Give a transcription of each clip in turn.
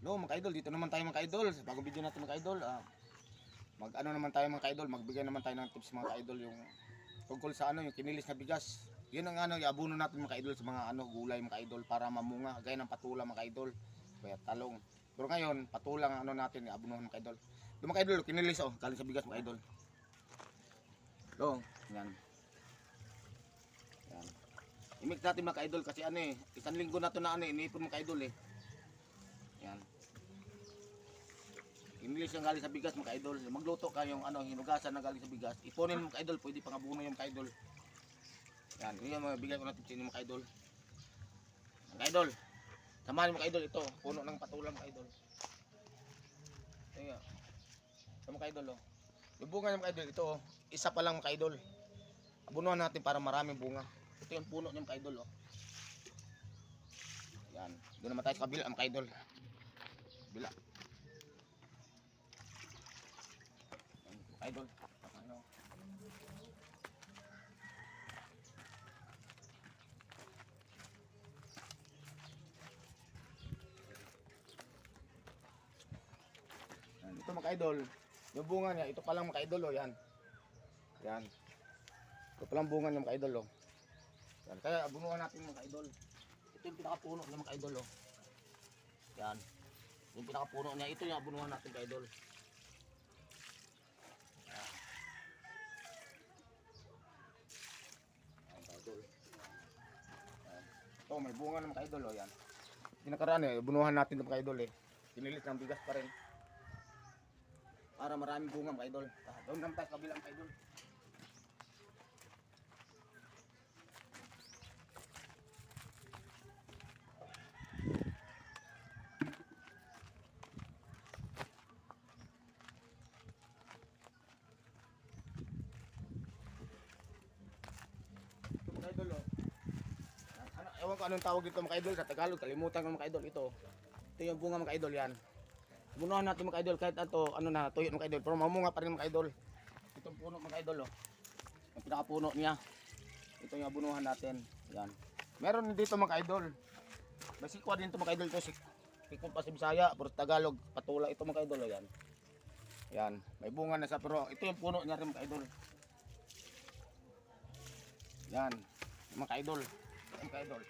No, mga idol, dito naman tayo mga idol. Sa bagong video natin mga idol, mag-ano naman tayo mga idol, magbigay naman tayo ng tips mga idol yung tungkol sa ano, yung kinilis na bigas. Yun ang ano, iabuno natin mga idol sa mga ano, gulay mga idol para mamunga, gaya ng patula mga idol, kaya talong. Pero ngayon, patula ang ano natin, iabunuhan mga idol. Yung mga idol, kinilis oh, galing sa bigas mga idol. Long, yan. Yan. I-mix natin mga idol kasi ano eh, isang linggo na to na ano, inipon mga idol eh. Yan. Kinilis yung galing sa bigas mga idol. Magluto ka yung ano, hinugasan na galing sa bigas. Ipunin mo mga idol, pwede pang abuno yung mga idol. Yan, yun yung mga bigay ko na tips sa inyo mga idol. Mga idol, samahan mga idol ito, puno ng patulang mga idol. Ito nga. Ito mga idol oh. Yung bunga ng mga idol, ito oh, isa pa lang mga idol. Abunuhan natin para maraming bunga. Ito yung puno ng mga idol oh. Yan, doon naman tayo sa kabila mga idol. Kabila. Idol, ano? Ito mga idol, yung bunga niya, ito pa lang mga idol oh, yan. Yan. Ito pa lang bunga niya mga idol oh. Yan, kaya abunuhan natin mga idol. Ito yung pinakapuno niya mga idol oh. Yan. Yung pinakapuno niya, ito yung abunuhan natin mga idol. Yan. Yan mga idol. Yan. Ito may bunga ng mga idol oh, yan. Pinakaraan eh, abunuhan natin mga idol eh. Pinilit ng bigas pa rin. Para maraming bunga mga idol. Doon naman tayo sa kabilang mga idol. Ito mga idol oh. Ano, ewan ko anong tawag dito mga idol sa Tagalog. Kalimutan ko mga idol ito. Ito yung bunga mga idol yan. Bunuhan natin mga idol kahit ato ano na tuyo mga idol pero mamunga pa rin mga idol. Itong puno mga idol oh. Yung pinakapuno niya. Ito yung abunuhan natin. Yan. Meron dito mga idol. May sikwa din ito mga idol to. Sikwa pa sa Bisaya, pero Tagalog, patula ito mga idol oh, yan. Yan. May bunga na sa pero ito yung puno niya rin mga idol. Yan. Mga idol. Mga idol.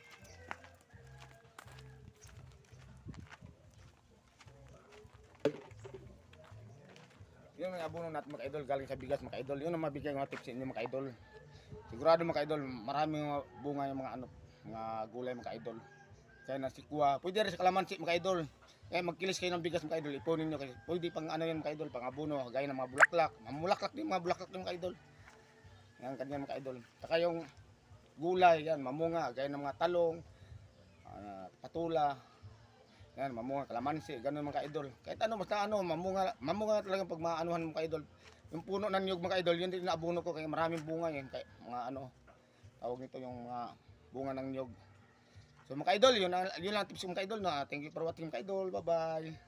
Yun ang abuno natin mga idol galing sa bigas mga idol. Yun ang mabigay ng mga tips sa inyo mga idol. Sigurado mga idol, maraming bunga yung mga ano, mga gulay mga idol. Kaya na sikwa, pwede rin sa kalamansi mga idol. Eh magkilis kayo ng bigas mga idol, ipunin niyo kasi pwede pang ano yan mga idol, pang abuno, gaya ng mga bulaklak. Mamulaklak din mga bulaklak din mga idol. Yan kanyan mga idol. Saka yung gulay yan, mamunga, gaya ng mga talong, patula. Yan, mamunga, kalamansi, gano'n mga idol. Kahit ano, basta ano, mamunga talaga pag maanuhan mga idol. Yung puno ng niyog mga idol, yun din naabuno ko kaya maraming bunga yan. Kaya mga ano, tawag nito yung mga bunga ng niyog. So mga idol, yun lang tips mga idol na. Thank you for watching mga idol. Bye-bye.